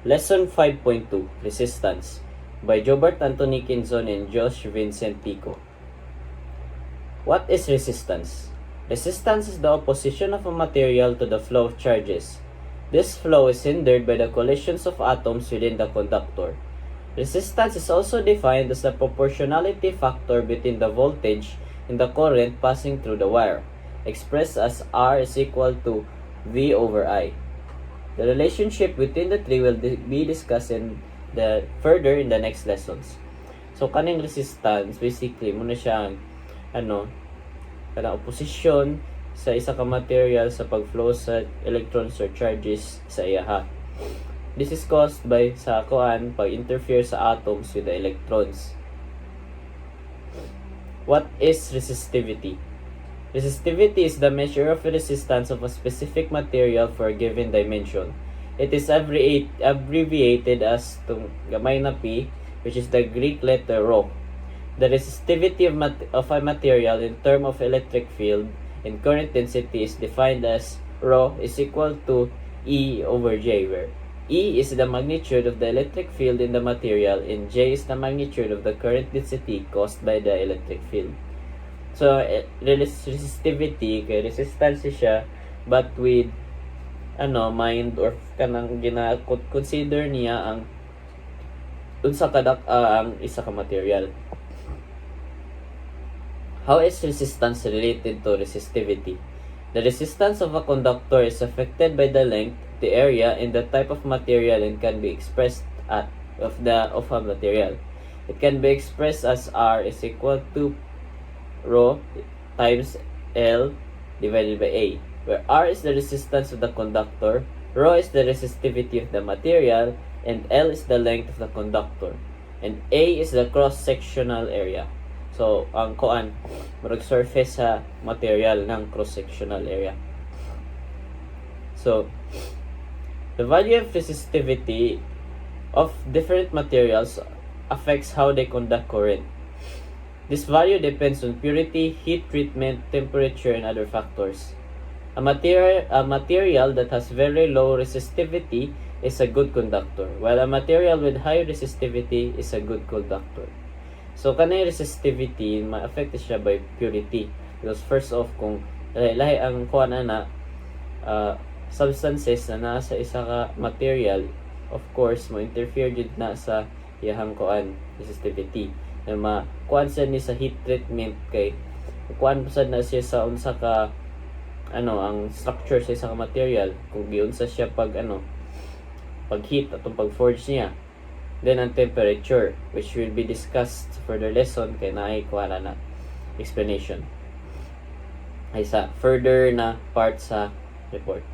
Lesson 5.2 Resistance by Jobert Anthony Quinzon and Josh Vincent Pico. What is resistance? Resistance is the opposition of a material to the flow of charges. This flow is hindered by the collisions of atoms within the conductor. Resistance is also defined as the proportionality factor between the voltage and the current passing through the wire, expressed as R is equal to V over I. The relationship between the three will be discussed further in the next lessons. So kaning resistance basically muna siya kanang opposition sa isa ka material sa pagflow sa electrons or charges sa iya. This is caused by pag-interfere sa atoms with the electrons. What is resistivity? Resistivity is the measure of the resistance of a specific material for a given dimension. It is abbreviated as gamay na P, which is the Greek letter rho. The resistivity of a material in terms of electric field and current density is defined as rho is equal to E over J, where E is the magnitude of the electric field in the material and J is the magnitude of the current density caused by the electric field. So, resistivity, kay resistance siya, but with, mind or kanang consider niya ang unsa kadak ang isa ka material. How is resistance related to resistivity? The resistance of a conductor is affected by the length, the area, and the type of material and can be expressed of a material. It can be expressed as R is equal to rho times L divided by A, where R is the resistance of the conductor, rho is the resistivity of the material, and L is the length of the conductor, and A is the cross-sectional area. So, ang murag surface sa material ng cross-sectional area. So, the value of resistivity of different materials affects how they conduct current. This value depends on purity, heat treatment, temperature, and other factors. A material that has very low resistivity is a good conductor, while a material with high resistivity is a good conductor. So, kanay resistivity, ma-affect siya by purity. Because first off, kung lahi ang substances na nasa isa ka material, of course, mo-interfere dito na sa iyahang resistivity. Na makuan sa ni sa heat treatment kay kuan sad na siya sa unsa ka ang structure sa isang material kung giunsa siya pag heat atong pag forge niya. Then ang temperature, which will be discussed further lesson kay naay kuan na explanation ay sa further na part sa report.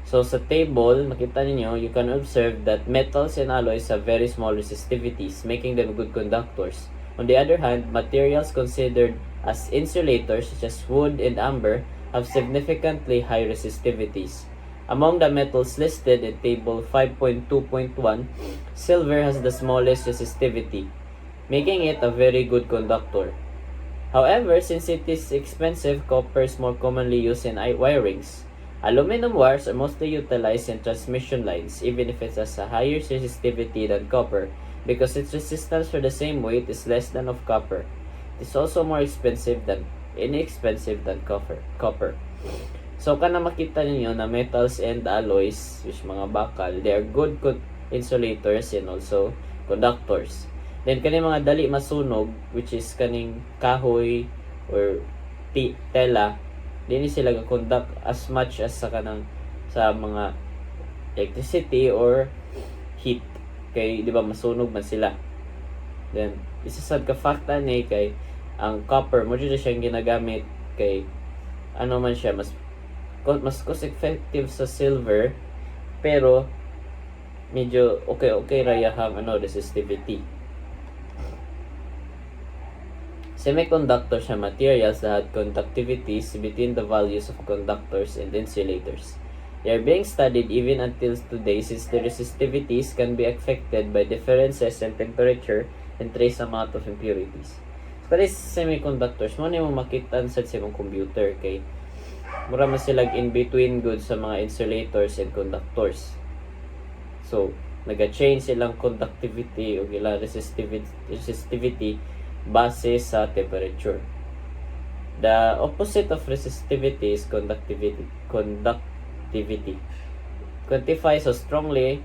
So sa table, makita ninyo, you can observe that metals and alloys have very small resistivities, making them good conductors. On the other hand, materials considered as insulators such as wood and amber have significantly high resistivities. Among the metals listed in table 5.2.1, silver has the smallest resistivity, making it a very good conductor. However, since it is expensive, copper is more commonly used in wirings. Aluminum wires are mostly utilized in transmission lines, even if it has a higher resistivity than copper, because its resistance for the same weight is less than of copper. It is also more inexpensive than copper. So, kana makita ninyo na metals and alloys, which mga bakal, they are good insulators and also conductors. Then, kaning mga dali masunog, which is kaning kahoy or tela, dini sila ga-conduct as much as sa mga electricity or heat kay di ba masunog man sila. Then isa sad ka fakta ni kay ang copper mo dito siyang ginagamit kay man siya mas cost effective sa silver, pero medyo okay ra yang resistivity. Semiconductors are materials that have conductivities between the values of conductors and insulators. They are being studied even until today since the resistivities can be affected by differences in temperature and trace amount of impurities. So, kaya semiconductors, mo makita sa imong computer kay mura man sila in between good sa mga insulators and conductors. So naga-change silang conductivity o ilang resistivity base sa temperature. The opposite of resistivity is conductivity. Quantifies how strongly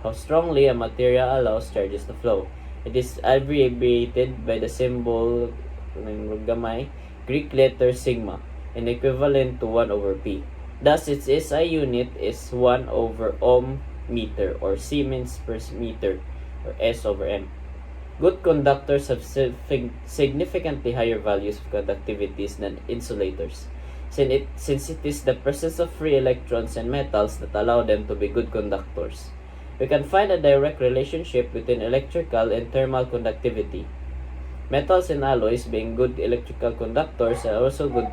how strongly a material allows charges to flow. It is abbreviated by the symbol ng gamay Greek letter sigma and equivalent to 1 over P. Thus, its SI unit is 1 over ohm meter or Siemens per meter or S over M. Good conductors have significantly higher values of conductivities than insulators, since it is the presence of free electrons and metals that allow them to be good conductors. We can find a direct relationship between electrical and thermal conductivity. Metals and alloys, being good electrical conductors, are also good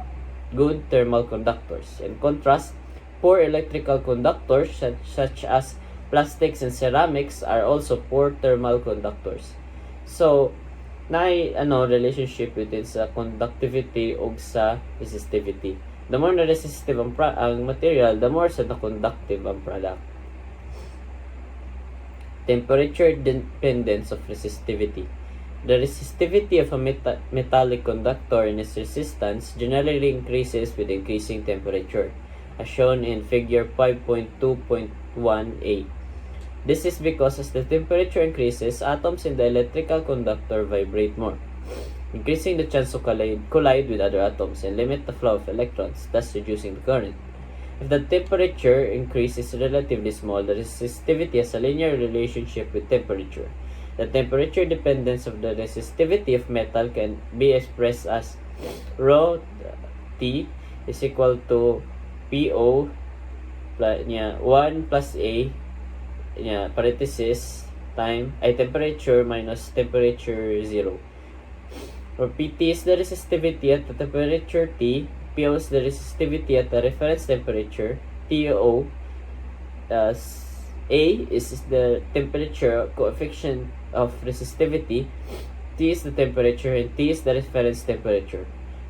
thermal conductors. In contrast, poor electrical conductors such as plastics and ceramics are also poor thermal conductors. So, relationship between sa conductivity o sa resistivity. The more na resistive ang material, the more sa na-conductive ang product. Temperature dependence of resistivity. The resistivity of a metallic conductor and its resistance generally increases with increasing temperature, as shown in figure 5.2.1a. This is because as the temperature increases, atoms in the electrical conductor vibrate more, increasing the chance to collide with other atoms and limit the flow of electrons, thus reducing the current. If the temperature increase is relatively small, the resistivity has a linear relationship with temperature. The temperature dependence of the resistivity of metal can be expressed as rho T is equal to PO 1 plus A parenthesis time temperature minus temperature 0. Or PT is the resistivity at the temperature T, PO is the resistivity at the reference temperature, TO A is the temperature coefficient of resistivity, T is the temperature, and T is the reference temperature.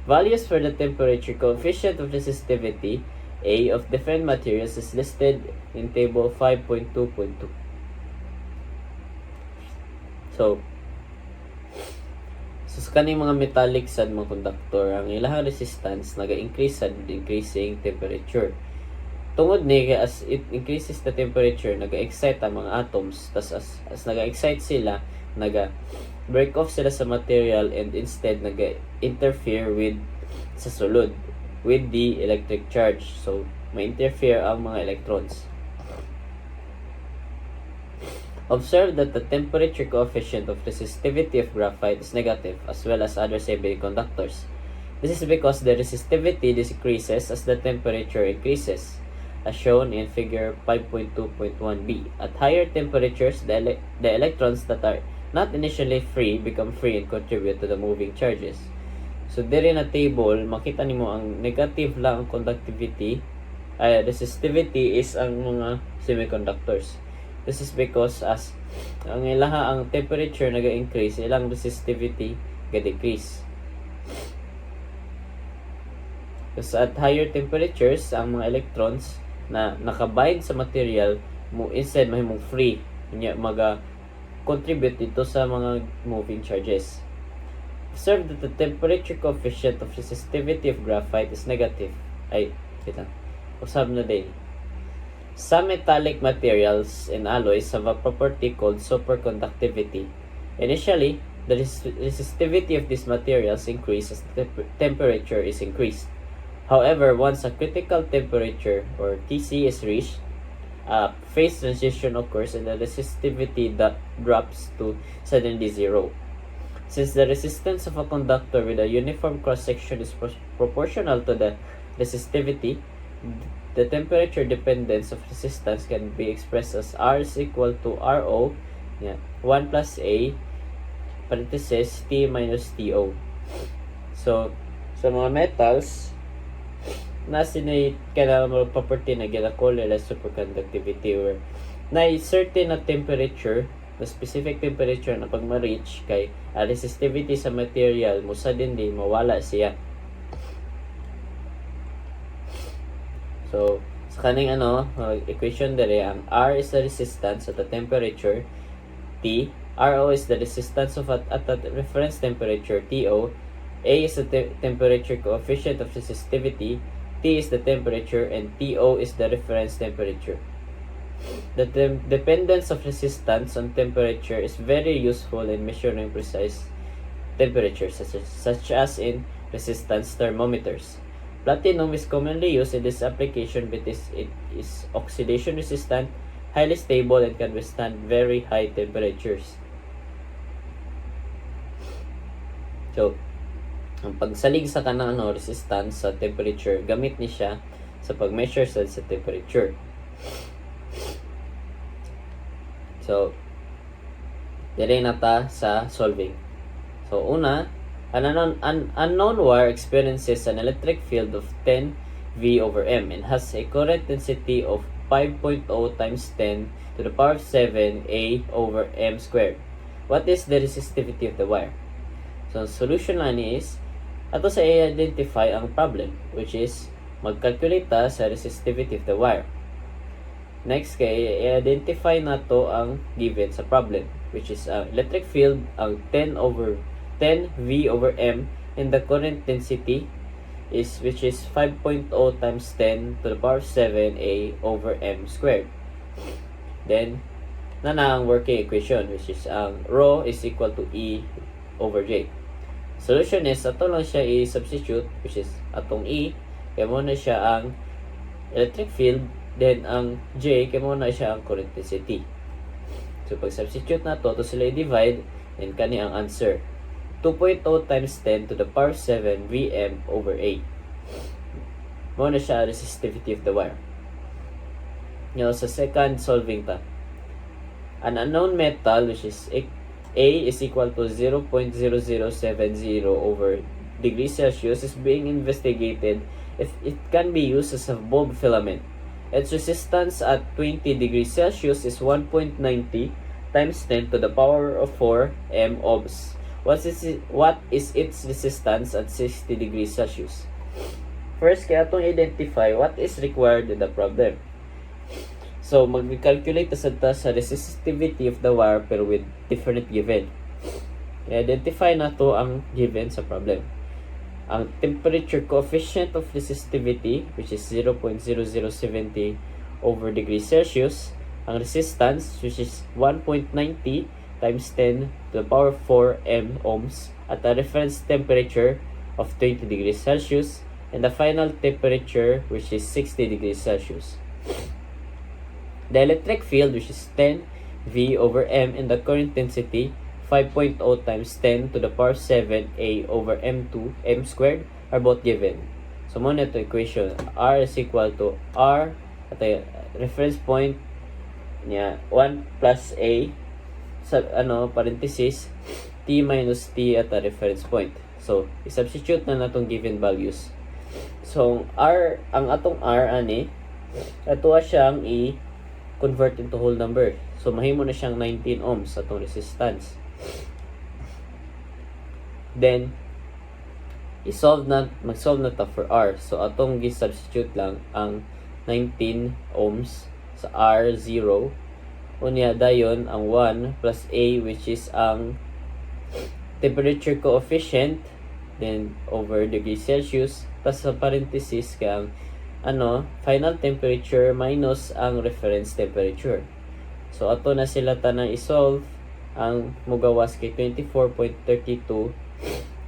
Values for the temperature coefficient of resistivity A of different materials is listed in table 5.2.2. So sa kaning mga metallic sad mga conductor, ang ilang resistance naga-increase sa increasing temperature. Tungod ni as it increases the temperature, naga-excite ang mga atoms, tas as naga-excite sila, naga-break off sila sa material and instead naga-interfere with sa sulod with the electric charge. So, ma-interfere ang mga electrons. Observe that the temperature coefficient of resistivity of graphite is negative as well as other semiconductors. This is because the resistivity decreases as the temperature increases, as shown in figure 5.2.1b. At higher temperatures, the electrons that are not initially free become free and contribute to the moving charges. So, diri na table, makita nimo ang negative lang ang conductivity, resistivity is ang mga semiconductors. This is because as ang temperature naga-increase, ilang resistivity ga-decrease. Kasi at higher temperatures, ang mga electrons na nakabind sa material mo instead mahimong free, maga-contribute dito sa mga moving charges. Observe that the temperature coefficient of resistivity of graphite is negative. Usab na din. Some metallic materials and alloys have a property called superconductivity. Initially, the resistivity of these materials increases as the temperature is increased. However, once a critical temperature or TC is reached, a phase transition occurs and the resistivity that drops to suddenly zero. Since the resistance of a conductor with a uniform cross-section is proportional to the resistivity, the temperature dependence of resistance can be expressed as R is equal to RO 1 plus A parenthesis T minus TO. So, sa mga metals, nasinay kailangan property na ginakol nila superconductivity where na certain na temperature, na specific temperature na pag ma-reach kay resistivity sa material mo suddenly mawala siya. So, Sa kaning equation dere, ang R is the resistance at the temperature T, RO is the resistance at the reference temperature TO, A is the temperature coefficient of resistivity, T is the temperature, and TO is the reference temperature. The dependence of resistance on temperature is very useful in measuring precise temperatures, such as in resistance thermometers. Platinum is commonly used in this application because it is oxidation resistant, highly stable, and can withstand very high temperatures. So, ang pagsalig sa kanang resistance sa temperature, gamit ni siya sa pag-measure sa temperature. So, dire na ta sa solving. So, una, an unknown wire experiences an electric field of 10 V over M and has a current density of 5.0 times 10 to the power of 7 A over M squared. What is the resistivity of the wire? So, the solution na is, ato sa i-identify ang problem, which is, mag-calculate ta sa resistivity of the wire. Next, kay i-identify na to ang given sa problem, which is electric field ang 10 V over M, and the current density is which is 5.0 times 10 to the power of 7 A over M squared. Then, na ang working equation, which is ang rho is equal to E over J. Solution is, ato lang siya i-substitute, which is atong E, kaya muna siya ang electric field, then ang J, kaya muna siya ang current density. So, pag substitute na to sila i-divide, then kani ang answer. 2.0 times 10 to the power 7 Vm over A. Muna siya resistivity of the wire. Now, sa second solving ta. An unknown metal, which is A is equal to 0.0070 over degrees Celsius, is being investigated if it can be used as a bulb filament. Its resistance at 20 degrees Celsius is 1.90 times 10 to the power of 4 m ohms. What is its resistance at 60 degrees Celsius? First, kaya itong identify what is required in the problem. So, mag-calculate ta sa resistivity of the wire pero with different given. I-identify na to ang given sa problem. Ang temperature coefficient of resistivity, which is 0.0070 over degrees Celsius. Ang resistance, which is 1.90 times 10 to the power 4 m ohms at a reference temperature of 20 degrees Celsius, and the final temperature, which is 60 degrees Celsius. The electric field, which is 10 V over M, and the current density 5.0 times 10 to the power 7 A over M2 M squared are both given. So muna ito equation, R is equal to R at a reference point niya 1 plus A sa parenthesis T minus T at a reference point. So i-substitute na natong given values. So R, ang atong R ani ato siyang i-convert into whole number. So mahimo na siyang 19 ohms atong resistance. Then mag-solve na ta for R. So atong gi-substitute lang ang 19 ohms sa R0. Unya dayon ang 1 plus A, which is ang temperature coefficient, then over degrees Celsius, tas sa parenthesis kang final temperature minus ang reference temperature. So ato na sila tanang i-solve. Ang mugawas kay 24.32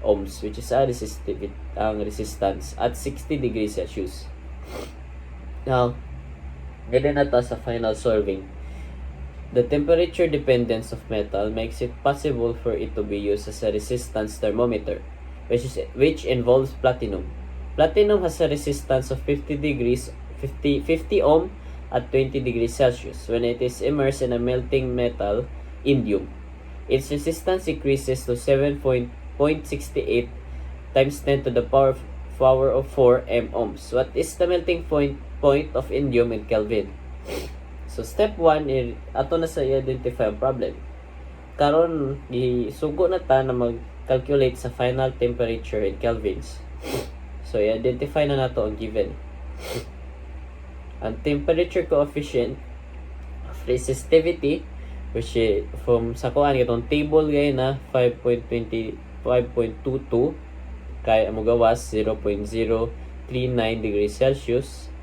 ohms, which is ang resistance at 60 degrees Celsius. Now, ganyan na ta sa final solving. The temperature dependence of metal makes it possible for it to be used as a resistance thermometer, which involves platinum. Platinum has a resistance of 50 ohm at 20 degrees Celsius when it is immersed in a melting metal, indium. Its resistance increases to 7.68 times 10 to the power of 4 m ohms. What is the melting point of indium in Kelvin? So step 1, ato na sa i-identify ang problem. Karon isugo na ta na mag-calculate sa final temperature in kelvins. So i-identify na nato ang given. Ang temperature coefficient of resistivity, which is from sa kuan itong table gay na 5.22 kay amo gawas 0.039 degrees Celsius.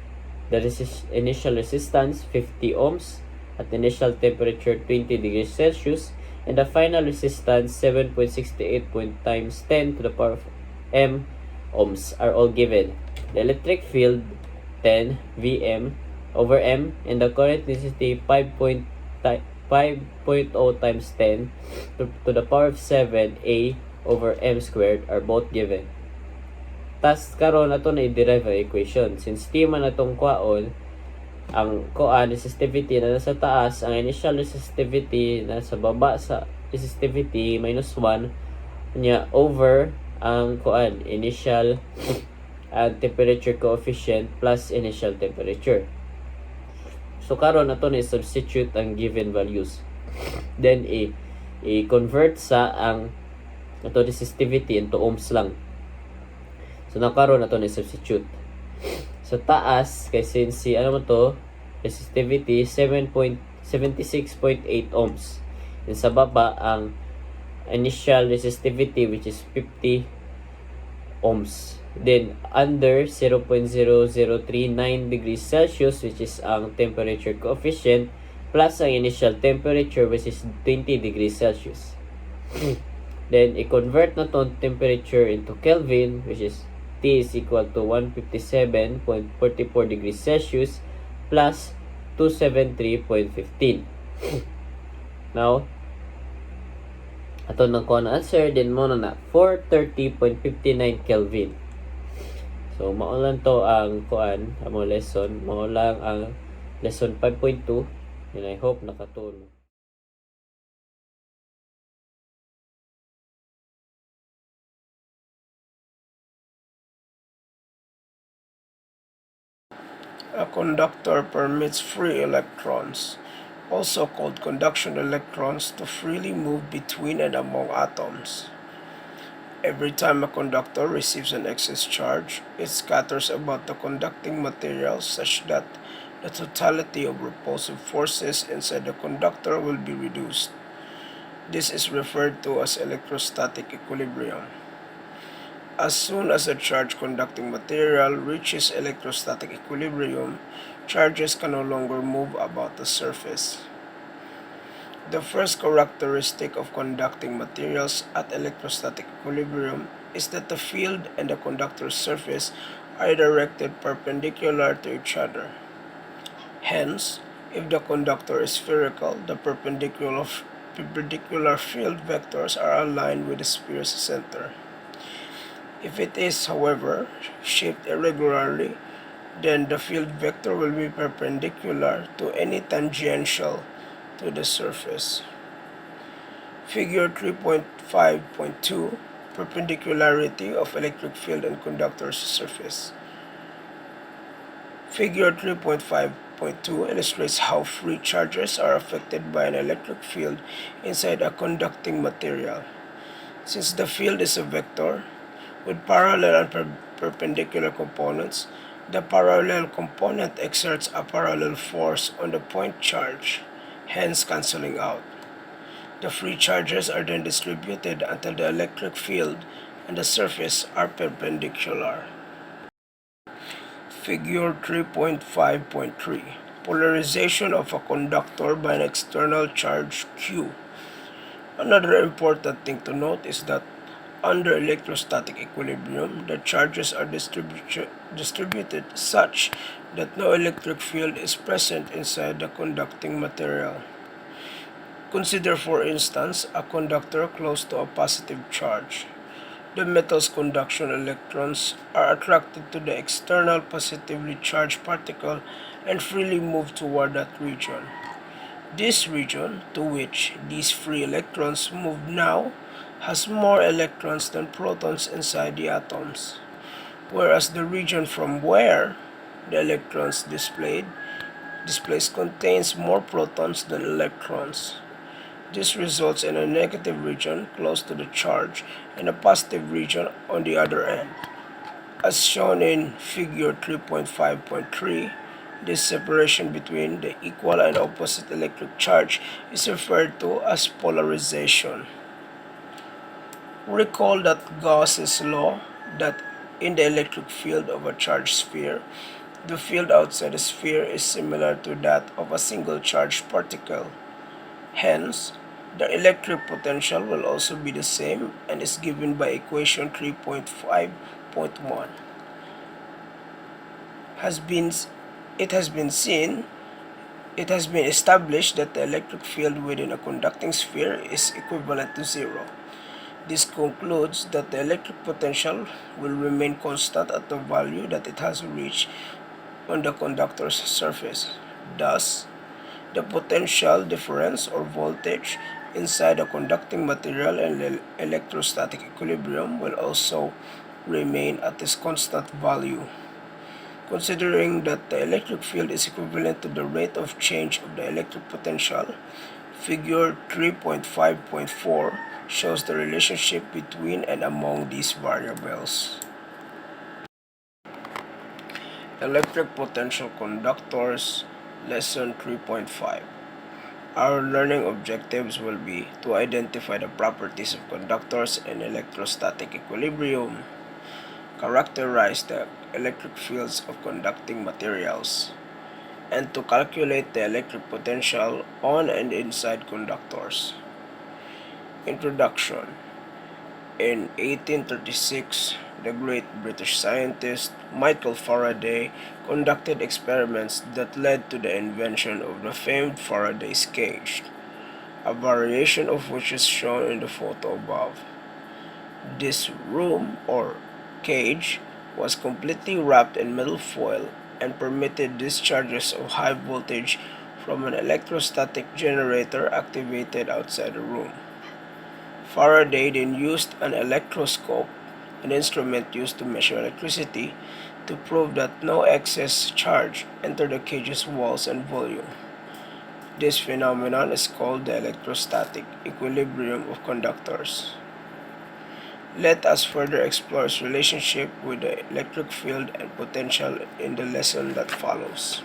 The initial resistance 50 ohms at initial temperature 20 degrees Celsius, and the final resistance 7.68 times 10 to the power of m ohms are all given. The electric field 10 Vm over m and the current density 5.0 times 10 to the power of 7 A over m squared are both given. Tas karon ato na i-derive ang equation. Since di man atong kwaon, ang resistivity na nasa taas, ang initial resistivity na sa baba sa resistivity minus 1 niya over ang initial temperature coefficient plus initial temperature. So karon ato na i-substitute ang given values. Then i-convert sa ang ato resistivity into ohms lang. So nakaroon na to ni substitute. Sa taas kay since resistivity 7.76.8 ohms. And sa baba ang initial resistivity which is 50 ohms. Then under 0.0039 degrees Celsius which is ang temperature coefficient plus ang initial temperature which is 20 degrees Celsius. Then i-convert na to temperature into Kelvin which is T is equal to 157.44 degrees Celsius plus 273.15. Now, ato nang kuha na answer, then mo na 430.59 Kelvin. So, maulan to ang among lesson. Maulang ang lesson 5.2. And I hope nakatulong. A conductor permits free electrons, also called conduction electrons, to freely move between and among atoms. Every time a conductor receives an excess charge, it scatters about the conducting material such that the totality of repulsive forces inside the conductor will be reduced. This is referred to as electrostatic equilibrium. As soon as a charge-conducting material reaches electrostatic equilibrium, charges can no longer move about the surface. The first characteristic of conducting materials at electrostatic equilibrium is that the field and the conductor's surface are directed perpendicular to each other. Hence, if the conductor is spherical, the perpendicular field vectors are aligned with the sphere's center. If it is, however, shaped irregularly, then the field vector will be perpendicular to any tangential to the surface. Figure 3.5.2, Perpendicularity of electric field and conductor's surface. Figure 3.5.2 illustrates how free charges are affected by an electric field inside a conducting material. Since the field is a vector with parallel and perpendicular components, the parallel component exerts a parallel force on the point charge, hence cancelling out. The free charges are then distributed until the electric field and the surface are perpendicular. Figure 3.5.3, Polarization of a conductor by an external charge Q. Another important thing to note is that under electrostatic equilibrium, the charges are distributed such that no electric field is present inside the conducting material. Consider, for instance, a conductor close to a positive charge. The metal's conduction electrons are attracted to the external positively charged particle and freely move toward that region. This region, to which these free electrons move now, has more electrons than protons inside the atoms, whereas the region from where the electrons displaced contains more protons than electrons. This results in a negative region close to the charge and a positive region on the other end. As shown in figure 3.5.3, This separation between the equal and opposite electric charge is referred to as polarization. Recall that Gauss's law that in the electric field of a charged sphere, the field outside the sphere is similar to that of a single charged particle. Hence, the electric potential will also be the same and is given by equation 3.5.1. It has been established that the electric field within a conducting sphere is equivalent to zero. This concludes that the electric potential will remain constant at the value that it has reached on the conductor's surface. Thus, the potential difference or voltage inside a conducting material and electrostatic equilibrium will also remain at this constant value. Considering that the electric field is equivalent to the rate of change of the electric potential, Figure 3.5.4 shows the relationship between and among these variables. Electric potential conductors, Lesson 3.5. Our learning objectives will be to identify the properties of conductors in electrostatic equilibrium, characterize the electric fields of conducting materials, and to calculate the electric potential on and inside conductors. Introduction. In 1836, the great British scientist Michael Faraday conducted experiments that led to the invention of the famed Faraday's cage, a variation of which is shown in the photo above. This room or cage was completely wrapped in metal foil and permitted discharges of high voltage from an electrostatic generator activated outside the room. Faraday then used an electroscope, an instrument used to measure electricity, to prove that no excess charge entered the cage's walls and volume. This phenomenon is called the electrostatic equilibrium of conductors. Let us further explore its relationship with the electric field and potential in the lesson that follows.